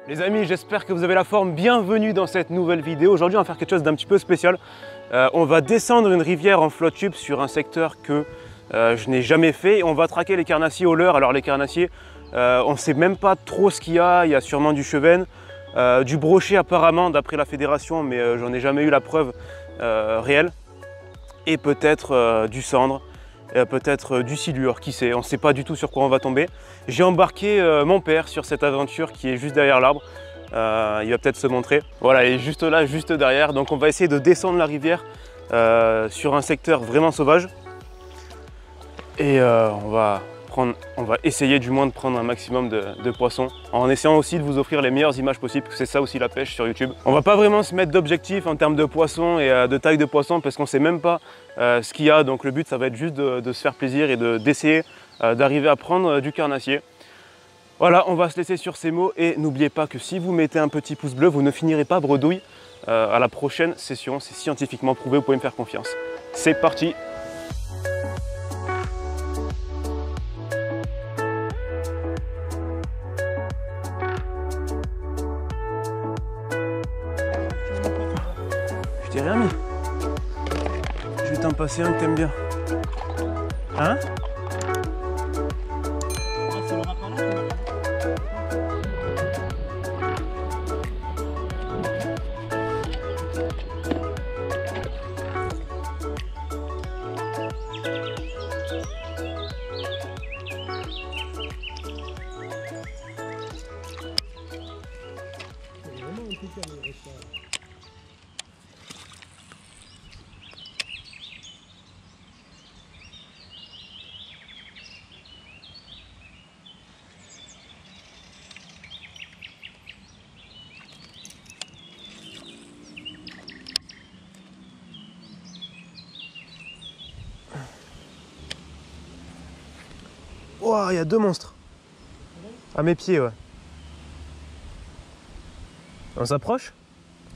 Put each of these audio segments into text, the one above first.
Les amis, j'espère que vous avez la forme. Bienvenue dans cette nouvelle vidéo. Aujourd'hui, on va faire quelque chose d'un petit peu spécial. On va descendre une rivière en flotte tube sur un secteur que je n'ai jamais fait. On va traquer les carnassiers au leurre. Alors les carnassiers, on ne sait même pas trop ce qu'il y a. Il y a sûrement du chevenne, du brochet apparemment d'après la fédération, mais j'en ai jamais eu la preuve réelle. Et peut-être du cendre. Peut-être du silure, qui sait, on ne sait pas du tout sur quoi on va tomber. J'ai embarqué mon père sur cette aventure qui est juste derrière l'arbre. Il va peut-être se montrer. Voilà, il est juste là, juste derrière. Donc on va essayer de descendre la rivière sur un secteur vraiment sauvage. Et on va essayer du moins de prendre un maximum de poissons, en essayant aussi de vous offrir les meilleures images possibles, parce que c'est ça aussi la pêche sur YouTube. On va pas vraiment se mettre d'objectifs en termes de poissons et de taille de poisson, parce qu'on sait même pas ce qu'il y a. Donc le but, ça va être juste de se faire plaisir et d'essayer d'arriver à prendre du carnassier. Voilà, on va se laisser sur ces mots, et n'oubliez pas que si vous mettez un petit pouce bleu, vous ne finirez pas bredouille à la prochaine session. C'est scientifiquement prouvé, vous pouvez me faire confiance. C'est parti! Je t'ai rien mis. Je vais t'en passer un que t'aimes bien. Hein? Wow, il y a deux monstres. À mes pieds, ouais. On s'approche?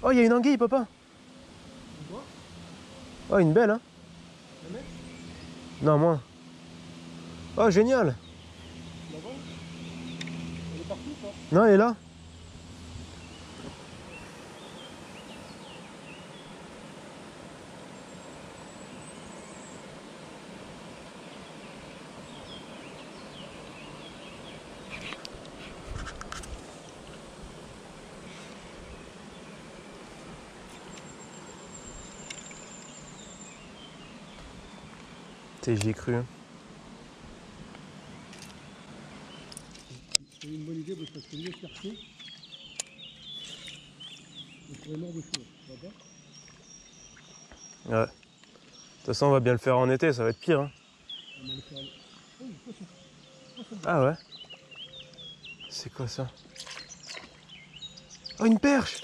Oh, il y a une anguille, papa. Oh, une belle, hein? Non, moins. Oh, génial. Elle est partout, quoi? Non, elle est là. J'y ai cru. C'est une bonne idée parce que c'est mieux chercher. On pourrait mort de chaud, ça va pas? Ouais. De toute façon, on va bien le faire en été, ça va être pire. Hein. Ah ouais? C'est quoi ça? Oh, une perche!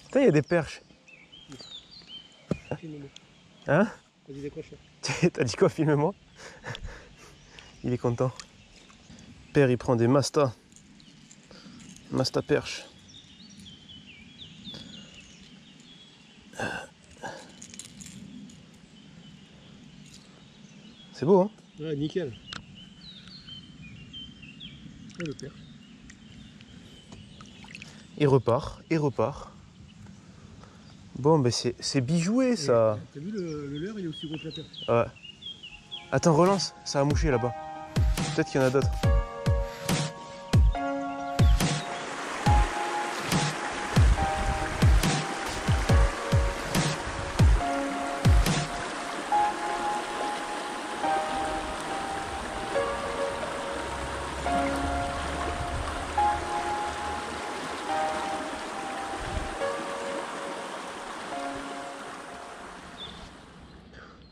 Putain, il y a des perches. Hein? Vas-y, décroche. T'as dit quoi, filme-moi? Il est content. Père, il prend des mastas. Masta perche. C'est beau, hein? Ouais, nickel. Et le père. Il repart, il repart. Bon, ben c'est bijoué, ça. T'as vu le leurre, il est aussi gros que la perche. Ouais. Attends, relance, ça a mouché là-bas. Peut-être qu'il y en a d'autres.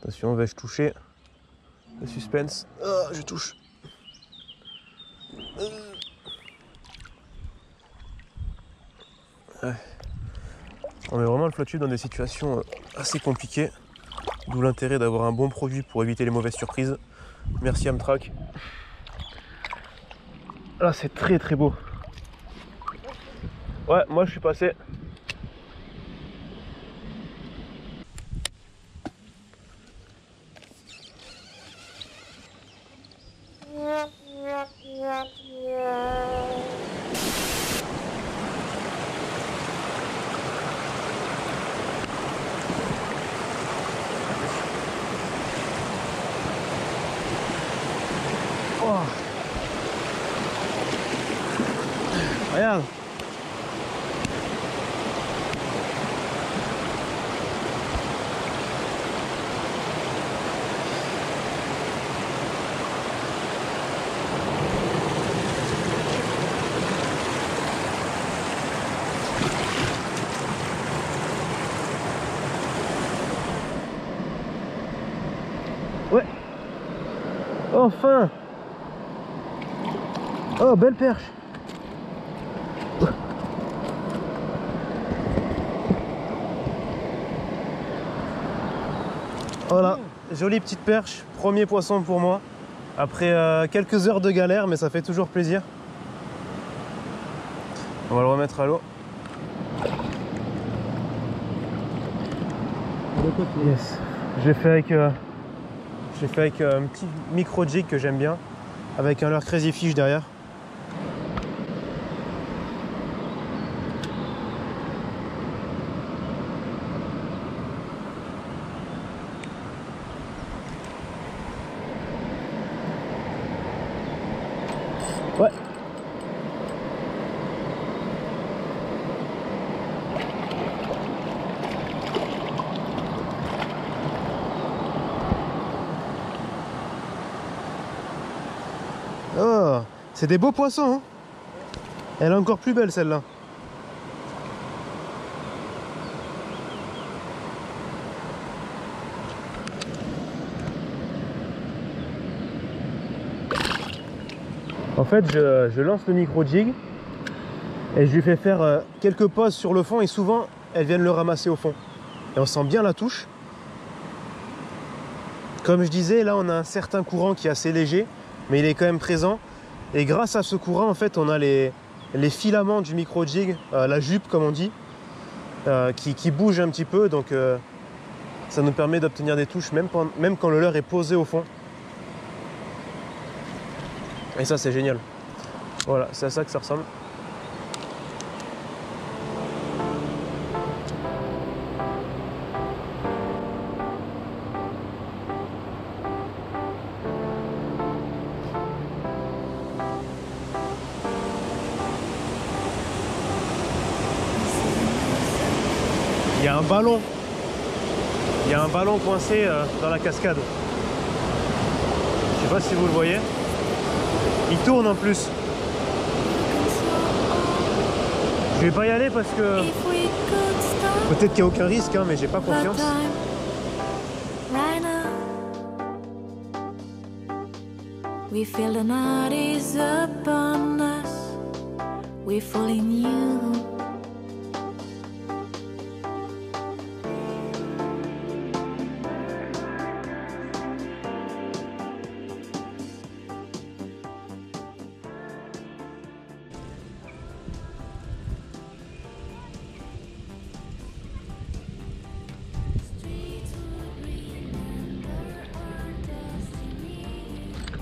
Attention, vais-je toucher? Le suspense. Oh, je touche. Ouais. On met vraiment le flotte tube dans des situations assez compliquées. D'où l'intérêt d'avoir un bon produit pour éviter les mauvaises surprises. Merci Amtrak. Là, c'est très très beau. Ouais, moi je suis passé. Regarde. Ouais. Enfin. Oh, belle perche. Voilà, jolie petite perche, premier poisson pour moi. Après quelques heures de galère, mais ça fait toujours plaisir. On va le remettre à l'eau. Yes. J'ai fait avec un petit micro jig que j'aime bien, avec un leurre Crazy Fish derrière. Ouais. Oh, c'est des beaux poissons, hein. Elle est encore plus belle celle-là. En fait, je lance le micro jig et je lui fais faire quelques pauses sur le fond et souvent elles viennent le ramasser au fond. Et on sent bien la touche. Comme je disais, là on a un certain courant qui est assez léger, mais il est quand même présent. Et grâce à ce courant, en fait, on a les filaments du micro jig, la jupe comme on dit, qui bougent un petit peu. Donc ça nous permet d'obtenir des touches même quand le leurre est posé au fond. Et ça c'est génial. Voilà, c'est à ça que ça ressemble. Il y a un ballon. Il y a un ballon coincé dans la cascade. Je sais pas si vous le voyez. Il tourne en plus. Je vais pas y aller parce que peut-être qu'il n'y a aucun risque, hein, mais j'ai pas confiance. We feel the night is upon us. We fall in you.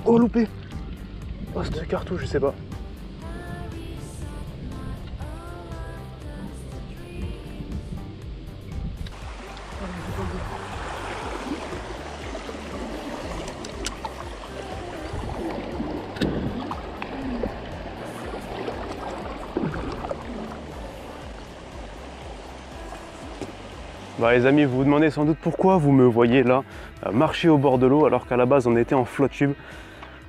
Oh loupé. Oh c'était un cartouche, je sais pas. Bah, les amis, vous vous demandez sans doute pourquoi vous me voyez là marcher au bord de l'eau alors qu'à la base on était en flotte tube.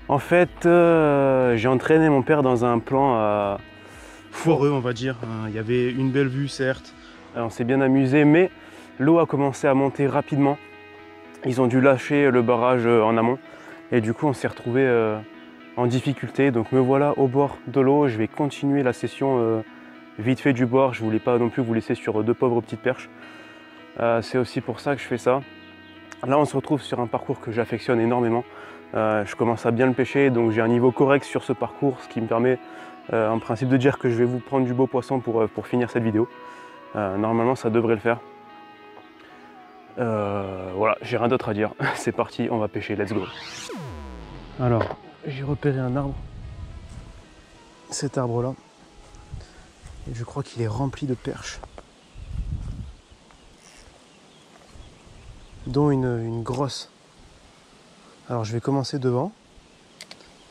En fait, j'ai entraîné mon père dans un plan foireux, on va dire. Il y avait une belle vue, certes, on s'est bien amusé, mais l'eau a commencé à monter rapidement. Ils ont dû lâcher le barrage en amont et du coup on s'est retrouvé en difficulté. Donc me voilà au bord de l'eau, je vais continuer la session vite fait du bord. Je voulais pas non plus vous laisser sur deux pauvres petites perches. C'est aussi pour ça que je fais ça. Là on se retrouve sur un parcours que j'affectionne énormément. Je commence à bien le pêcher, donc j'ai un niveau correct sur ce parcours, ce qui me permet en principe de dire que je vais vous prendre du beau poisson pour finir cette vidéo. Normalement ça devrait le faire. Voilà, j'ai rien d'autre à dire. C'est parti, on va pêcher, let's go. Alors, j'ai repéré un arbre. Cet arbre là. Et je crois qu'il est rempli de perches. Dont une grosse. Alors je vais commencer devant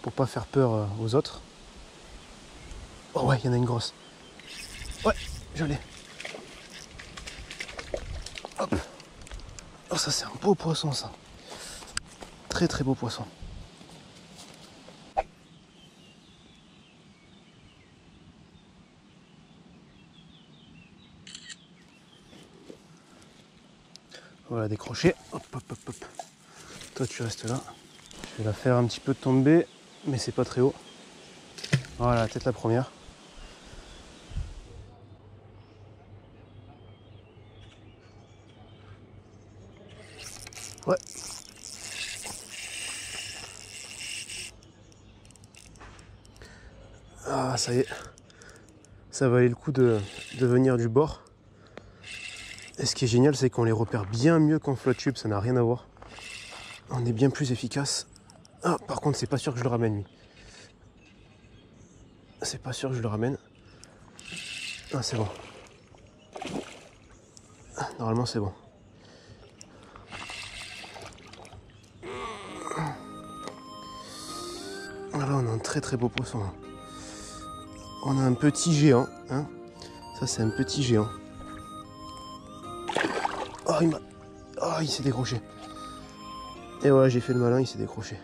pour pas faire peur aux autres. Oh ouais, il y en a une grosse. Ouais, je l'ai. Hop. Oh, ça c'est un beau poisson ça. Très très beau poisson. Voilà, décroché. Hop, hop, hop, hop. Toi, tu restes là. Je vais la faire un petit peu tomber, mais c'est pas très haut. Voilà, peut-être la première. Ouais. Ah, ça y est. Ça valait le coup de venir du bord. Et ce qui est génial, c'est qu'on les repère bien mieux qu'en float tube, ça n'a rien à voir. On est bien plus efficace. Ah, par contre, c'est pas sûr que je le ramène, lui. C'est pas sûr que je le ramène. Ah, c'est bon. Ah, normalement, c'est bon. Ah, là, on a un très très beau poisson. Là. On a un petit géant. Hein. Ça, c'est un petit géant. Oh, il s'est décroché. Et voilà, j'ai fait le malin, il s'est décroché.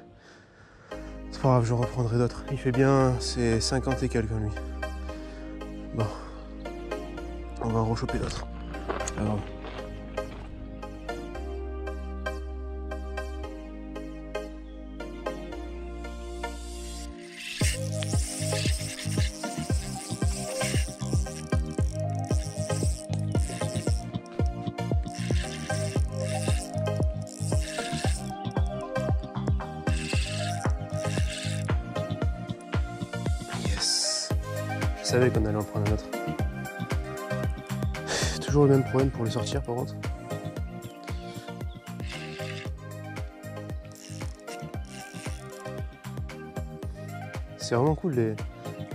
C'est pas grave, je reprendrai d'autres. Il fait bien, c'est 50 et quelques lui. Bon. On va en rechoper d'autres. Alors. Je savais qu'on allait en prendre un autre. Toujours le même problème pour le sortir par contre. C'est vraiment cool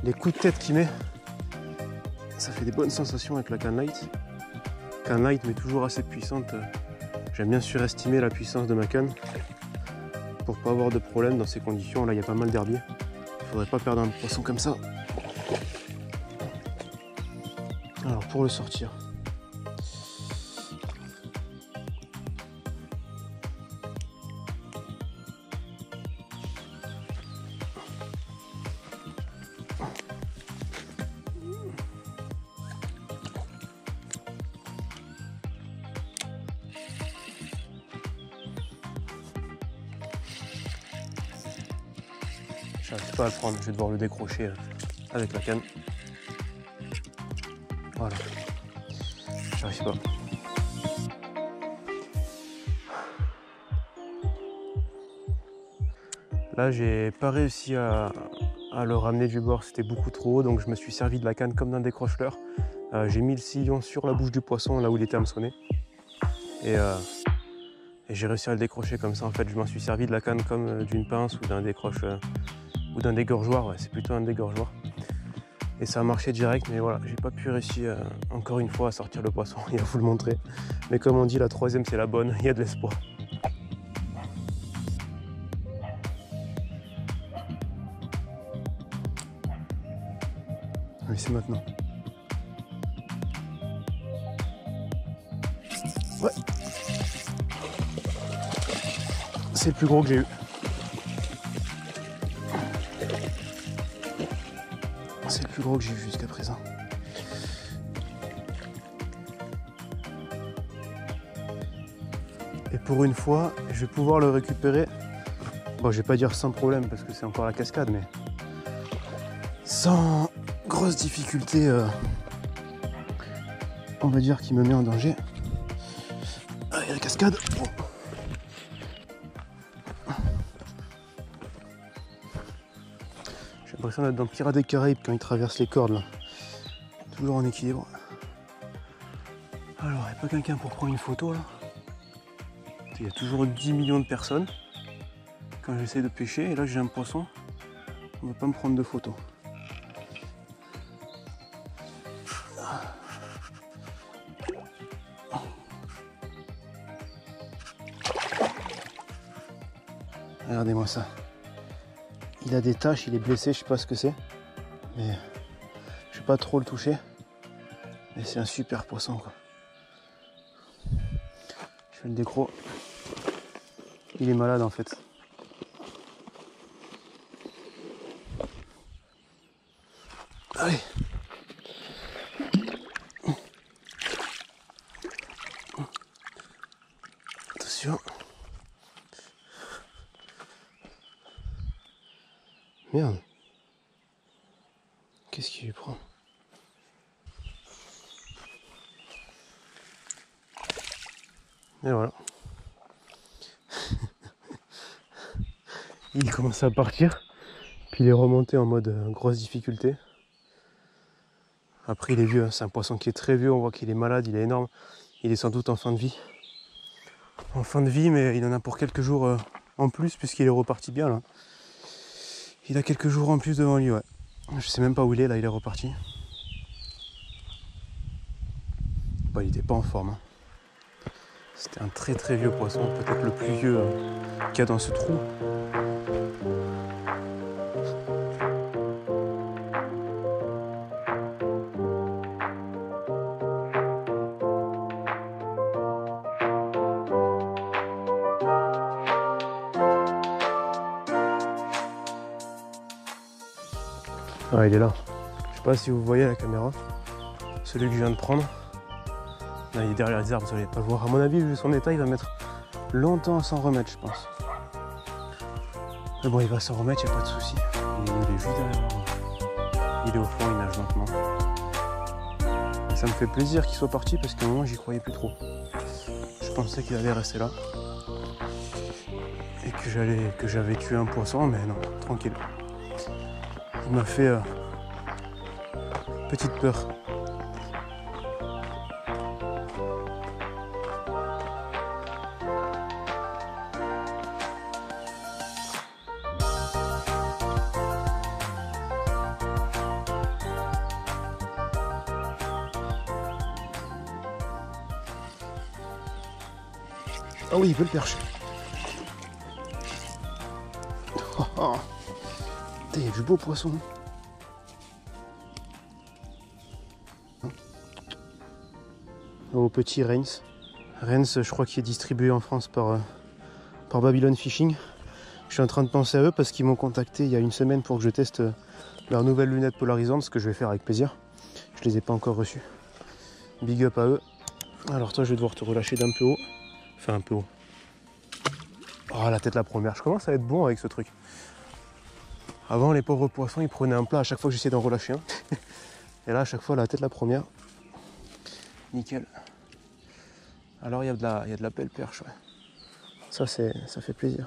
les coups de tête qu'il met. Ça fait des bonnes sensations avec la canne light. Canne light mais toujours assez puissante. J'aime bien surestimer la puissance de ma canne pour pas avoir de problème dans ces conditions. Là il y a pas mal d'herbiers. Il faudrait pas perdre un poisson comme ça. Alors pour le sortir, j'arrive pas à le prendre, je vais devoir le décrocher avec la canne. Voilà. J'arrive pas. Là, j'ai pas réussi à le ramener du bord, c'était beaucoup trop haut, donc je me suis servi de la canne comme d'un décrocheur. J'ai mis le sillon sur la bouche du poisson, là où il était hameçonné. Et j'ai réussi à le décrocher comme ça. En fait, je m'en suis servi de la canne comme d'une pince ou d'un décroche ou d'un dégorgeoir. Ouais, c'est plutôt un dégorgeoir. Et ça a marché direct, mais voilà, j'ai pas pu réussir encore une fois à sortir le poisson et à vous le montrer. Mais comme on dit, la troisième c'est la bonne, il y a de l'espoir. Oui, c'est maintenant. Ouais. C'est le plus gros que j'ai eu. C'est le plus gros que j'ai vu jusqu'à présent. Et pour une fois, je vais pouvoir le récupérer. Bon, je vais pas dire sans problème parce que c'est encore la cascade, mais sans grosse difficulté, on va dire, qui me met en danger. Allez, la cascade. Oh. J'ai l'impression d'être dans Pirates des Caraïbes quand il traverse les cordes là. Toujours en équilibre. Alors, il n'y a pas quelqu'un pour prendre une photo là. Il y a toujours 10 millions de personnes quand j'essaie de pêcher et là j'ai un poisson, on ne va pas me prendre de photos. Regardez-moi ça. Il a des taches, il est blessé, je sais pas ce que c'est, mais je vais pas trop le toucher. Et c'est un super poisson quoi. Je fais le décro. Il est malade en fait. Allez. Attention. Merde. Qu'est-ce qu'il lui prend? Et voilà. Il commence à partir. Puis il est remonté en mode grosse difficulté. Après il est vieux, hein. C'est un poisson qui est très vieux, on voit qu'il est malade, il est énorme. Il est sans doute en fin de vie. En fin de vie, mais il en a pour quelques jours en plus puisqu'il est reparti bien là. Il a quelques jours en plus devant lui, ouais. Je sais même pas où il est, là il est reparti. Bah, il était pas en forme. Hein. C'était un très très vieux poisson, peut-être le plus vieux qu'il y a dans ce trou. Ah, il est là. Je sais pas si vous voyez la caméra. Celui que je viens de prendre. Là, il est derrière les arbres, vous n'allez pas le voir. À mon avis, vu son état, il va mettre longtemps à s'en remettre, je pense. Mais bon, il va s'en remettre, il n'y a pas de souci. Il est juste derrière l'arbre. Il est au fond, il nage lentement. Et ça me fait plaisir qu'il soit parti parce qu'à un moment, j'y croyais plus trop. Je pensais qu'il allait rester là. Et que j'avais tué un poisson, mais non, tranquille. Il m'a fait petite peur. Ah oui, il peut le percher. Oh, oh. Il y a du beau poisson. Au petit Rains. Rains, je crois qu'il est distribué en France par Babylon Fishing. Je suis en train de penser à eux parce qu'ils m'ont contacté il y a une semaine pour que je teste leurs nouvelles lunettes polarisantes, ce que je vais faire avec plaisir. Je les ai pas encore reçues. Big up à eux. Alors toi, je vais devoir te relâcher d'un peu haut. Enfin un peu haut. Oh, la tête la première. Je commence à être bon avec ce truc. Avant, les pauvres poissons, ils prenaient un plat à chaque fois que j'essayais d'en relâcher un. Et là, à chaque fois, la tête la première. Nickel. Alors, il y a de la belle perche, ouais. Ça fait plaisir.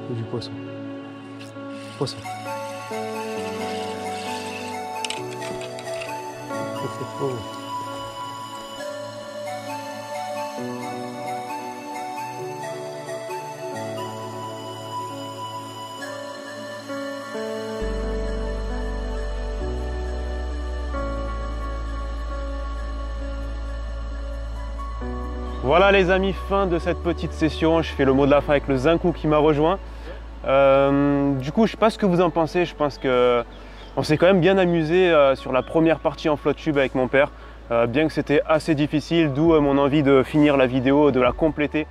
Du poisson. Poisson. Oh. Voilà les amis, fin de cette petite session. Je fais le mot de la fin avec le Zinkou qui m'a rejoint. Du coup, je sais pas ce que vous en pensez. Je pense que on s'est quand même bien amusé sur la première partie en FloTube avec mon père, bien que c'était assez difficile, d'où mon envie de finir la vidéo, de la compléter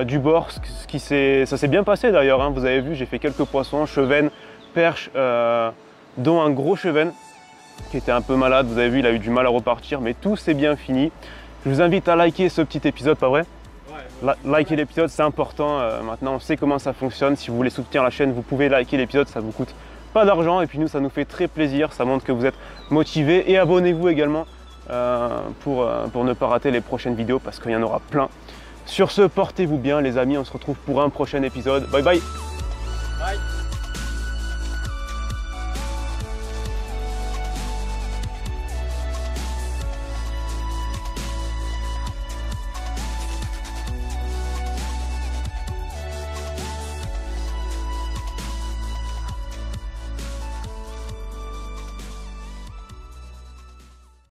du bord. Ça s'est bien passé d'ailleurs, hein. Vous avez vu, j'ai fait quelques poissons, chevenne, perche, dont un gros chevenne qui était un peu malade. Vous avez vu, il a eu du mal à repartir, mais tout s'est bien fini. Je vous invite à liker ce petit épisode, pas vrai? Liker l'épisode, c'est important. Maintenant, on sait comment ça fonctionne. Si vous voulez soutenir la chaîne, vous pouvez liker l'épisode, ça vous coûte pas d'argent. Et puis nous, ça nous fait très plaisir. Ça montre que vous êtes motivés. Et abonnez-vous également pour ne pas rater les prochaines vidéos parce qu'il y en aura plein. Sur ce, portez-vous bien les amis. On se retrouve pour un prochain épisode. Bye bye. Bye.